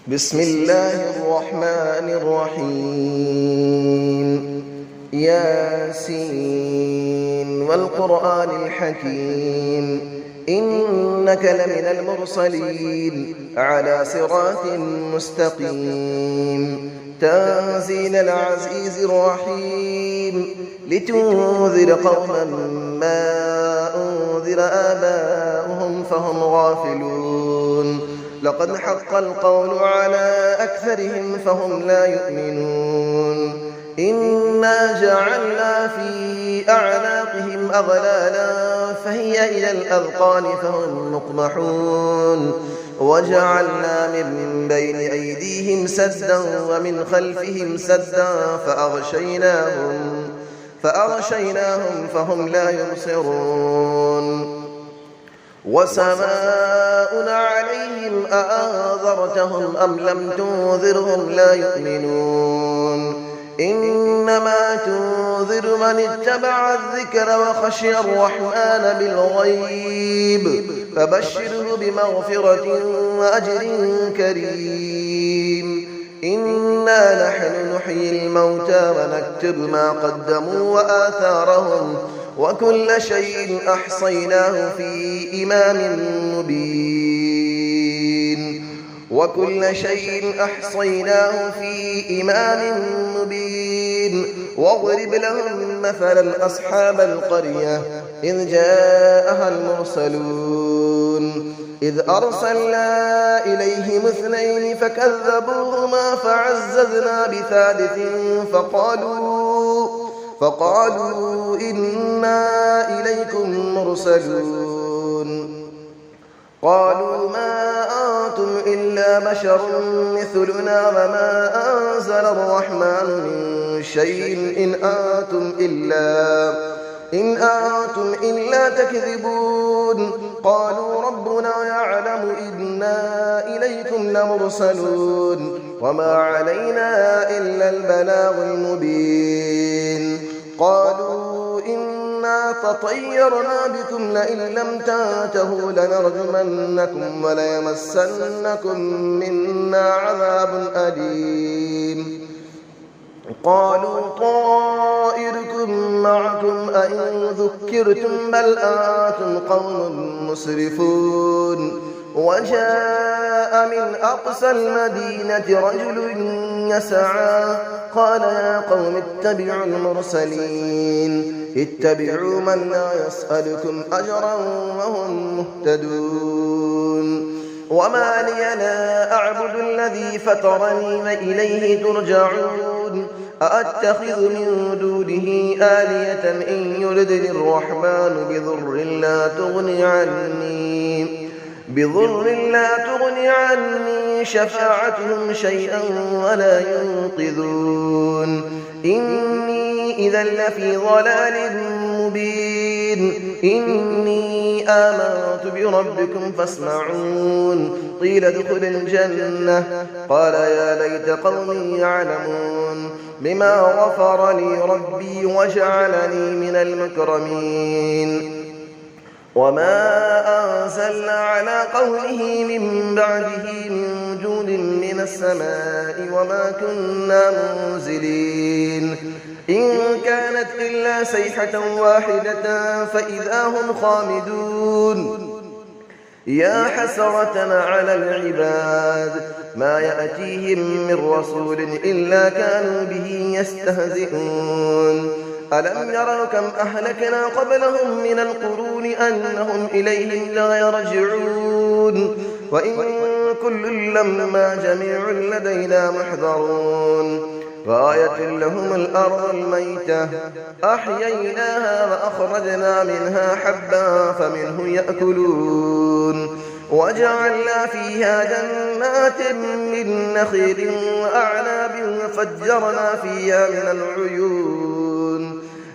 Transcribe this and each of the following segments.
بسم الله الرحمن الرحيم ياسين والقرآن الحكيم إنك لمن المرسلين على صراط مستقيم تنزيل العزيز الرحيم لتنذر قوما ما أنذر آباؤهم فهم غافلون لقد حق القول على أكثرهم فهم لا يؤمنون إنا جعلنا في أعناقهم أغلالا فهي إلى الأذقان فهم مقمحون وجعلنا من بين أيديهم سدا ومن خلفهم سدا فأغشيناهم فهم لا يبصرون وسماء عليهم أأنذرتهم أم لم تنذرهم لا يؤمنون إنما تنذر من اتبع الذكر وخشي الرحمن بالغيب فبشره بمغفرة وأجر كريم إنا نحن نحيي الموتى ونكتب ما قدموا وآثارهم وكل شيء أحصيناه في إمام مبين واضرب لهم مثلا أصحاب القرية إذ جاءها المرسلون إذ أرسلنا إليهم 2 فكذبوهما فعززنا بثالث فقالوا إنا إليكم مرسلون قالوا ما أنتم إلا بشر مثلنا وما أنزل الرحمن من شيء إن أنتم إلا تكذبون قالوا ربنا يعلم إنا إليكم لمرسلون وما علينا إلا البلاغ المبين قالوا إنا تطيرنا بكم لئن لم تنتهوا لنرجمنكم وليمسنكم منا عذاب أليم قالوا طائركم معكم أئن ذكرتم بل أنتم قوم مسرفون وجاء من أقصى المدينة رجل يسعى قال يا قوم اتبعوا المرسلين اتبعوا من لا يسألكم أجرا وهم مهتدون وما لي لا أعبد الذي فطرني وإليه ترجعون أأتخذ من دونه آلية إن يردني الرحمن بضر لا تغني عني شفاعتهم شيئا ولا ينقذون إني إذا لفي ضلال مبين إني آمنت بربكم فاسمعون قيل ادخل الجنة قال يا ليت قومي يعلمون بما غفر لي ربي وجعلني من المكرمين وما أنزلنا على قوله من بعده من جود من السماء وما كنا منزلين إن كانت إلا صيحة واحدة فإذا هم خامدون يا حسرة على العباد ما يأتيهم من رسول إلا كانوا به يستهزئون ألم يروا كم أهلكنا قبلهم من القرون أنهم إليهم لا يرجعون وإن كل لما جميع لدينا محضرون وآية لهم الأرض الميتة أحييناها وأخرجنا منها حبا فمنه يأكلون وجعلنا فيها جنات من نخيل وأعناب وفجرنا فيها من العيون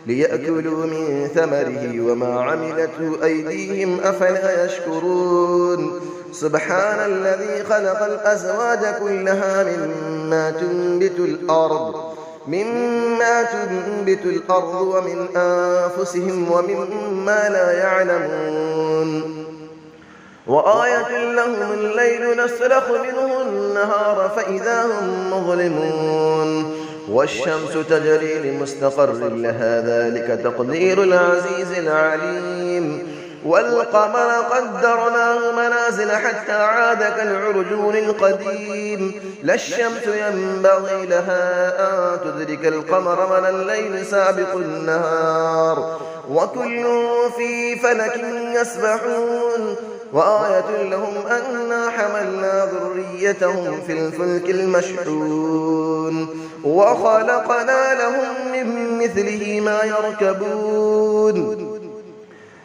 ليأكلوا من ثمره وما عملته أيديهم أفلا يشكرون سبحان الذي خلق الأزواج كلها مما تنبت الأرض ومن أنفسهم ومما لا يعلمون وآية لهم الليل نسلخ منه النهار فإذا هم مظلمون والشمس تجري لمستقر لها ذلك تقدير العزيز العليم والقمر قدرناه منازل حتى عاد كالعرجون القديم لا الشمس ينبغي لها أن تدرك القمر ولا الليل سابق النهار وكل في فلك يسبحون وآية لهم أنا حملنا ذريتهم في الفلك المشحون وخلقنا لهم من مثله ما يركبون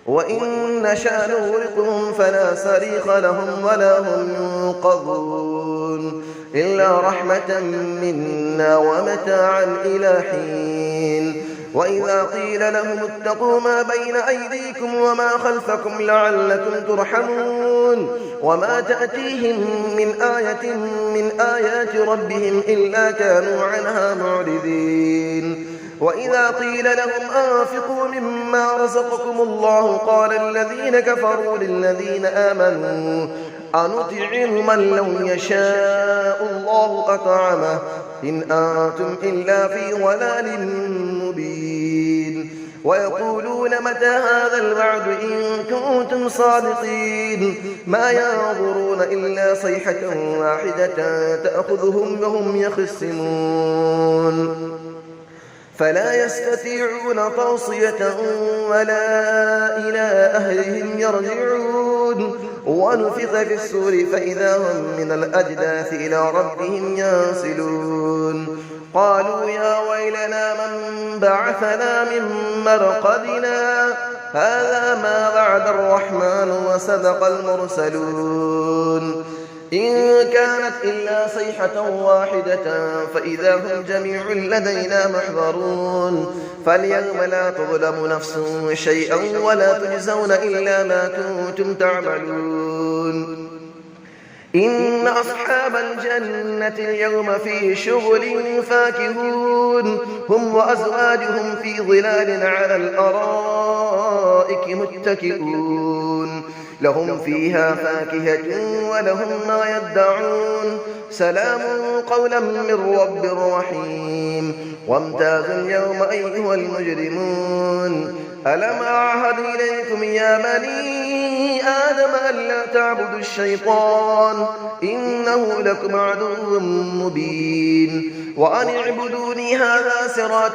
وإن نشأ نغرقهم فلا صريخ لهم ولا هم ينقذون إلا رحمة منا ومتاعا إلى حين وإذا قيل لهم اتقوا ما بين أيديكم وما خلفكم لعلكم ترحمون وما تأتيهم من آية من آيات ربهم إلا كانوا عنها معرضين وإذا قيل لهم أنفقوا مما رزقكم الله قال الذين كفروا للذين آمنوا أنطعم من لو يشاء الله أطعمه إن أنتم إلا في ضلال مبين ويقولون متى هذا الوعد إن كنتم صادقين ما ينظرون إلا صيحة واحدة تأخذهم وهم يخصمون فلا يستطيعون توصية ولا إلى أهلهم يرجعون ونفخ في السور فإذا هم من الأجداث إلى ربهم ينسلون قالوا يا ويلنا من بعثنا من مرقدنا هذا ما وعد الرحمن وصدق المرسلون إن كانت إلا صيحة واحدة فإذا هم جميع لدينا محضرون فاليوم لا تظلم نفس شيئا ولا تجزون إلا ما كنتم تعملون إن أصحاب الجنة اليوم في شغل فاكهون هم وأزواجهم في ظلال على الأرائك متكئون لهم فيها فاكهة ولهم ما يدعون سلام قولا من رب رحيم وامتازوا اليوم أيها المجرمون ألم أعهد إليكم يا بني آدم ألا تعبدوا الشيطان إنه لكم عدو مبين وأن اعبدوني هذا صراط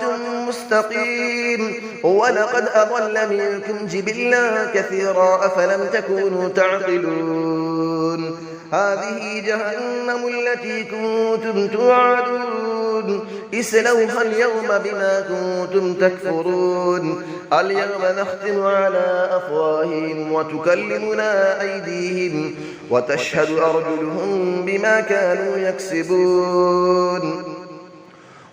مستقيم ولقد أضل منكم جبلا كثيرا أفلم تكونوا تعقلون هذه جهنم التي كنتم توعدون اسلوها اليوم بما كنتم تكفرون اليوم نختم على أفواههم وتكلمنا أيديهم وتشهد أرجلهم بما كانوا يكسبون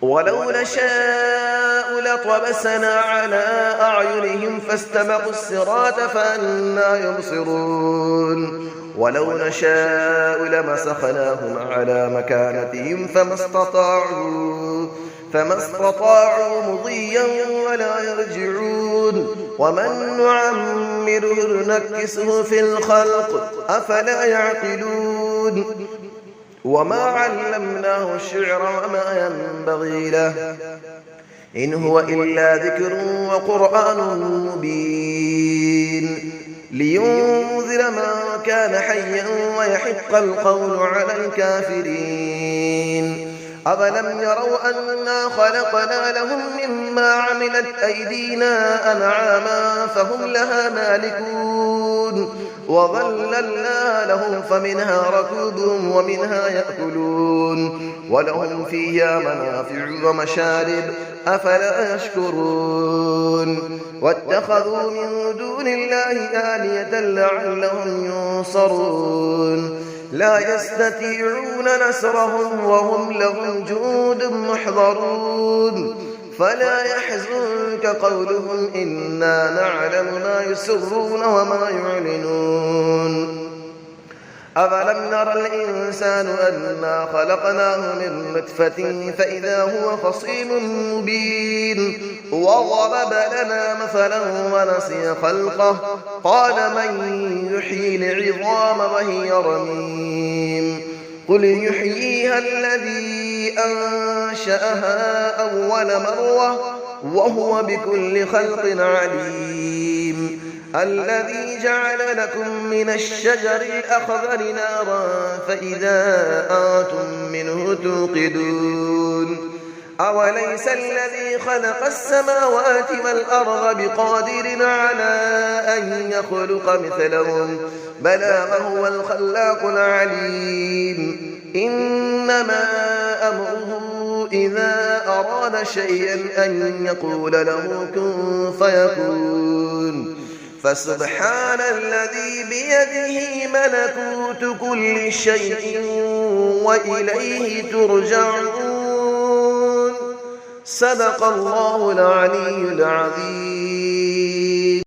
ولو نشاء لطمسنا على أعينهم فاستبقوا الصراط فأنى يبصرون ولو نشاء لمسخناهم على مكانتهم فما استطاعوا مضيا ولا يرجعون ومن نعمره نكسه في الخلق أفلا يعقلون وما علمناه الشعر وما ينبغي له إن هو إلا ذكر وقرآن مبين لينذر من كان حيا ويحق القول على الكافرين أفلم يروا أنا خلقنا لهم مما عملت أيدينا أنعاما فهم لها مالكون وظللنا لهم فمنها ركوبهم ومنها يأكلون ولهم فيها منافع ومشارب أفلا يشكرون واتخذوا من دون الله آلية لعلهم ينصرون لا يستطيعون نصرهم وهم لهم جند محضرون فلا يحزنك قولهم إنا نعلم ما يسرون وما يعلنون أفلم نرى الإنسان أنا خلقناه من نطفة فإذا هو خصيم مبين وضرب لنا مثلا ونسي خلقه قال من يحيي العظام وهي رميم قل يحييها الذي أنشأها أول مرة وهو بكل خلق عليم الذي جعل لكم من الشجر الأخضر نارا فإذا أنتم منه توقدون أوليس الذي خلق السماوات والأرض بقادر على أن يخلق مثلهم بلى وهو الخلاق العليم إنما أمره إذا أراد شيئا أن يقول له كن فيكون فسبحان الذي بيده ملكوت كل شيء وإليه ترجعون صدق الله العلي العظيم.